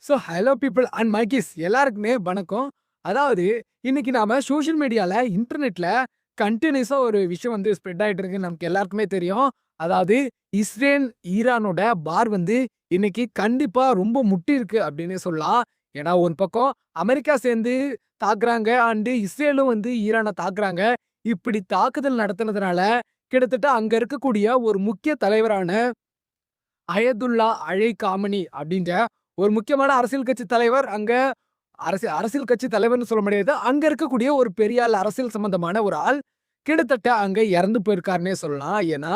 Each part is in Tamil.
ஸோ ஹலோ பீப்பிள் அண்ட் மைக்கிஸ் எல்லாருக்குமே வணக்கம். அதாவது இன்னைக்கு நாம சோஷியல் மீடியால, இன்டர்நெட்ல கன்டினியூஸா ஒரு விஷயம் வந்து ஸ்ப்ரெட் ஆயிட்டு இருக்குன்னு நமக்கு எல்லாருக்குமே தெரியும். அதாவது இஸ்ரேல், ஈரானோட வார் வந்து இன்னைக்கு கண்டிப்பா ரொம்ப முட்டியிருக்கு அப்டின்னே சொல்லலாம். ஏன்னா ஒரு பக்கம் அமெரிக்கா சேர்ந்து தாக்குறாங்க. இஸ்ரேலும் வந்து ஈரான தாக்குறாங்க. இப்படி தாக்குதல் நடத்துனதுனால கிட்டத்தட்ட அங்க இருக்கக்கூடிய ஒரு முக்கிய தலைவரான அயதுல்லா அலி காமனி அப்படின்ற ஒரு முக்கியமான அரசியல் கட்சி தலைவர் அங்க அரசியல் கட்சி தலைவர்ன்னு சொல்ல முடியாது. அங்க இருக்கக்கூடிய ஒரு பெரிய ஆள், அரசியல் சம்பந்தமான ஒரு ஆள் கிட்டத்தட்ட அங்க இறந்து போயிருக்காருன்னே சொல்லலாம். ஏன்னா,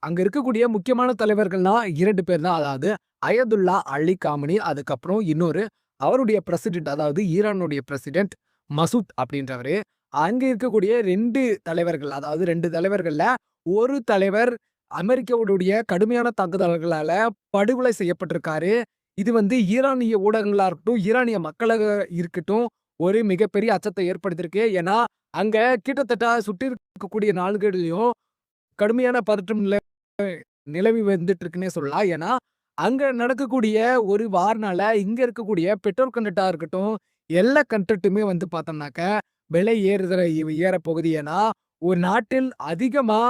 அங்க இருக்கக்கூடிய முக்கியமான தலைவர்கள்னா 2 பேர் தான். அதாவது அயதுல்லா அலி காமனி, அதுக்கப்புறம் இன்னொரு அவருடைய பிரசிடென்ட், அதாவது ஈரானுடைய பிரசிடென்ட் மசூத் அப்படின்றவரு. அங்க இருக்கக்கூடிய 2 தலைவர்கள், அதாவது 2 தலைவர்கள்ல ஒரு தலைவர் அமெரிக்காவுடைய கடுமையான தாக்குதல்களால படுகொலை செய்யப்பட்டிருக்காரு. இது வந்து ஈரானிய ஊடகங்களா இருக்கட்டும், ஈரானிய மக்களாக இருக்கட்டும், ஒரு மிகப்பெரிய அச்சத்தை ஏற்படுத்தியிருக்கு. ஏன்னா, அங்க கிட்டத்தட்ட சுற்றி இருக்கக்கூடிய நாடுகள்லயும் கடுமையான பதற்றம் நிலவி வந்துட்டு இருக்குன்னே சொல்லலாம். ஏன்னா, அங்க நடக்கக்கூடிய ஒரு வார்னால இங்க இருக்கக்கூடிய பெட்ரோல் கன்டென்ட்டா இருக்கட்டும், எல்லா கன்டென்ட்டுமே வந்து பார்த்தோம்னாக்க, விலை ஏறப்போகுது. ஏன்னா, ஒரு நாட்டில் அதிகமா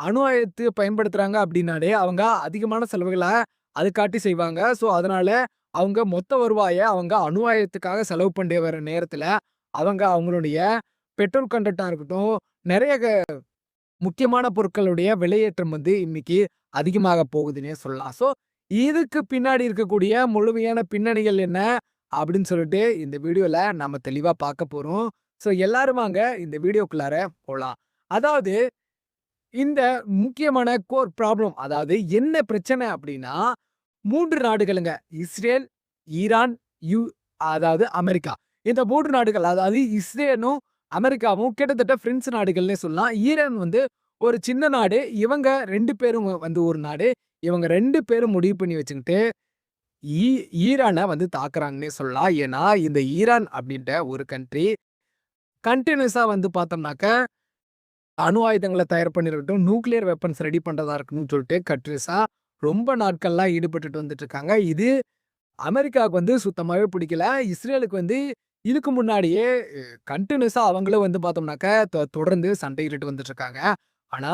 அணு ஆயுதத்த பயன்படுத்துறாங்க அப்படின்னாலே, அவங்க அதிகமான செலவுகள அதுக்காட்டி செய்வாங்க. ஸோ, அதனால அவங்க மொத்த வருவாய அவங்க அணு ஆயுதத்துக்காக செலவு பண்ணி வர நேரத்துல, அவங்க அவங்களுடைய பெட்ரோல் கன்டென்ட்டா இருக்கட்டும், நெறைய முக்கியமான பொருட்களுடைய விலையேற்றம் வந்து இன்னைக்கு அதிகமாக போகுதுன்னே சொல்லலாம். ஸோ, இதுக்கு பின்னாடி இருக்கக்கூடிய முழுமையான பின்னணிகள் என்ன? அப்படின்னு சொல்லிட்டு இந்த வீடியோல நம்ம தெளிவா பார்க்க போறோம். ஸோ, எல்லாரும் வாங்க இந்த வீடியோக்குள்ளார போலாம். அதாவது இந்த முக்கியமான கோர் ப்ராப்ளம், அதாவது என்ன பிரச்சனை அப்படின்னா, 3 நாடுகளுங்க. இஸ்ரேல், ஈரான், யு அதாவது அமெரிக்கா. இந்த 3 நாடுகள், அதாவது இஸ்ரேலும், அமெரிக்காவும் கிட்டத்தட்ட ஃப்ரெண்ட்ஸ் நாடுகள்னே சொல்லலாம். ஈரான் வந்து ஒரு சின்ன நாடு. இவங்க 2 பேரும் வந்து ஒரு நாடு. இவங்க 2 பேரும் முடிவு பண்ணி வச்சுக்கிட்டு, ஈ ஈரான வந்து தாக்குறாங்கன்னே சொல்லலாம். ஏன்னா, இந்த ஈரான் அப்படின்ற ஒரு கண்ட்ரி கன்டினியூஸா வந்து பார்த்தோம்னாக்க, அணு ஆயுதங்கள தயார் பண்ணியிருக்கட்டும், நியூக்ளியர் வெப்பன்ஸ் ரெடி பண்றதா இருக்கணும்னு சொல்லிட்டு கன்ட்ரீஸா ரொம்ப நாட்கள்லாம் ஈடுபட்டுட்டு வந்துட்டு இருக்காங்க. இது அமெரிக்காவுக்கு வந்து சுத்தமாவே பிடிக்கல. இஸ்ரேலுக்கு வந்து இதுக்கு முன்னாடியே கன்டினியூஸா அவங்களும் வந்து பார்த்தோம்னாக்க, தொடர்ந்து சண்டையிட்டுட்டு வந்துட்டு இருக்காங்க. ஆனா,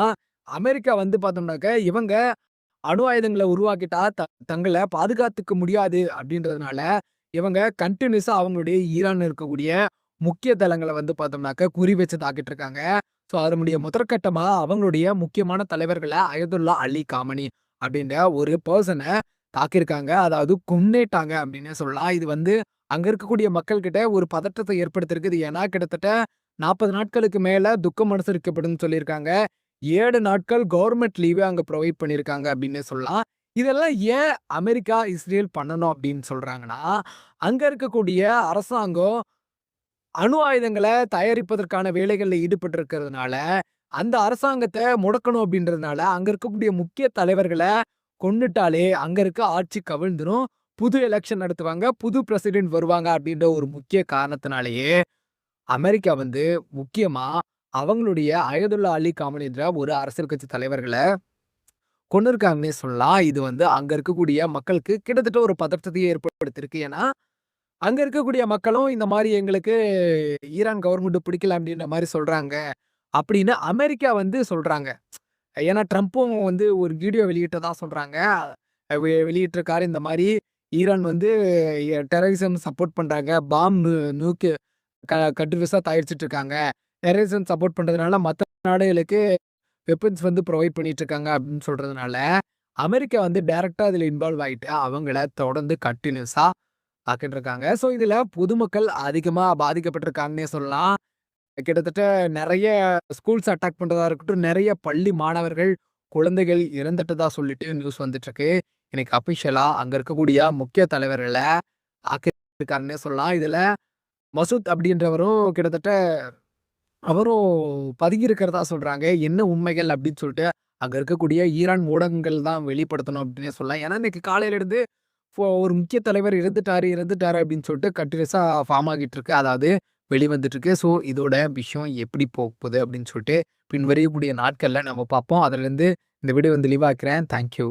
அமெரிக்கா வந்து பார்த்தோம்னாக்க, இவங்க அணு ஆயுதங்கள உருவாக்கிட்டா தங்கள பாதுகாத்துக்க முடியாது அப்படின்றதுனால, இவங்க கன்டினியூஸா அவங்களுடைய ஈரான்ல இருக்கக்கூடிய முக்கிய தளங்கள வந்து பார்த்தோம்னாக்க, குறி வச்சு தாக்கிட்டு இருக்காங்க. ஸோ, அதனுடைய முதற்கட்டமா அவங்களுடைய முக்கியமான தலைவர்கள அயதுல்லா அலி காமனி அப்படின்ற ஒரு பெர்சன தாக்கியிருக்காங்க. அதாவது கொன்னேட்டாங்க அப்படின்னே சொல்லலாம். இது வந்து அங்க இருக்கக்கூடிய மக்கள் கிட்ட ஒரு பதற்றத்தை ஏற்படுத்தியிருக்குது. ஏன்னா, கிட்டத்தட்ட 40 நாட்களுக்கு மேல துக்கம் அனுசரிக்கப்படும்னு சொல்லியிருக்காங்க. 7 நாட்கள் கவர்ன்மெண்ட் லீவே அங்க புரொவைட் பண்ணியிருக்காங்க அப்டின்னே சொல்லலாம். இதெல்லாம் ஏன் அமெரிக்கா, இஸ்ரேல் பண்ணணும் அப்டின்னு சொல்றாங்கன்னா, அங்க இருக்கக்கூடிய அரசாங்கம் அணு ஆயுதங்கள தயாரிப்பதற்கான வேலைகள்ல ஈடுபட்டு இருக்கிறதுனால, அந்த அரசாங்கத்த முடக்கணும் அப்டின்றதுனால, அங்க இருக்கக்கூடிய முக்கிய தலைவர்கள கொன்னுட்டாலே, அங்க இருக்க ஆட்சி கவிழ்ந்துரும். புது எலக்ஷன் நடத்துவாங்க. புது பிரசிடென்ட் வருவாங்க அப்டின்ற ஒரு முக்கிய காரணத்தினாலேயே, அமெரிக்கா வந்து முக்கியமா அவங்களுடைய அயதுல்லா அலி காமனின்ற ஒரு அரசியல் கட்சி தலைவர்கள கொன்னுருக்காங்கன்னே சொல்லலாம். இது வந்து அங்க இருக்கக்கூடிய மக்களுக்கு கிட்டத்தட்ட ஒரு பதற்றத்தையே ஏற்படுத்தியிருக்கு. ஏன்னா, அங்க இருக்கக்கூடிய மக்களும் இந்த மாரி எங்களுக்கு ஈரான் கவர்மெண்ட் பிடிக்கல அப்டின்ற மாரி சொல்றாங்க. அப்படின்னு அமெரிக்கா வந்து சொல்றாங்க. ஏன்னா, ட்ரம்ப்பும் வந்து ஒரு வீடியோ வெளியிட்டதா சொல்றாங்க. வெளியிட்டிருக்காரு. இந்த மாரி ஈரான் வந்து டெரரிசம் சப்போர்ட் பண்றாங்க. பாம்பு நியூக்ளியர் கன்டினியூஸா தயாரிச்சுட்டு இருக்காங்க. டெரரிசம் சப்போர்ட் பண்றதுனால மத்த நாடுகளுக்கு வெப்பன்ஸ் வந்து புரொவைட் பண்ணிட்டு இருக்காங்க அப்படின்னு சொல்றதுனால, அமெரிக்கா வந்து டைரக்ட்டா இதுல இன்வால்வ் ஆயிட்டு, அவங்கள தொடர்ந்து கன்டினியூஸா தாக்கிட்டு இருக்காங்க. ஸோ, இதுல பொதுமக்கள் அதிகமா பாதிக்கப்பட்டிருக்காங்கன்னே சொல்லலாம். கிட்டத்தட்ட நெறைய ஸ்கூல்ஸ் அட்டாக் பண்றதா இருக்கட்டும், நெறைய பள்ளி மாணவர்கள், குழந்தைகள் இறந்துட்டதா சொல்லிட்டு நியூஸ் வந்துட்டு இருக்கு. இன்னைக்கு அஃபிஷியலா அங்க இருக்கக்கூடிய முக்கிய தலைவர்கள தாக்கியிருக்காங்கன்னே சொல்லலாம். இதுல மசூத் அப்படின்றவரும் கிட்டத்தட்ட அவரும் பதுங்கி இருக்கிறதா சொல்றாங்க. என்ன உண்மைகள் அப்படின்னு சொல்லிட்டு, அங்க இருக்கக்கூடிய ஈரான் ஊடகங்கள் தான் வெளிப்படுத்தணும் அப்படின்னே சொல்லலாம். ஏன்னா, இன்னைக்கு காலையில இருந்து ஒரு முக்கிய தலைவர் இறந்துட்டாரு அப்படின்னு சொல்லிட்டு கன்டினியூஸா ஃபார்ம் ஆகிட்டு இருக்கு. அதாவது வெளிவந்துட்டு இருக்கு. ஸோ, இதோட விஷயம் எப்படி போகுது அப்படின்னு சொல்லிட்டு, பின்வரக்கூடிய நாட்கள்ல நம்ம பார்ப்போம். அதுலருந்து இந்த வீடியோ வந்து லீவ் ஆக்குறேன். Thank you.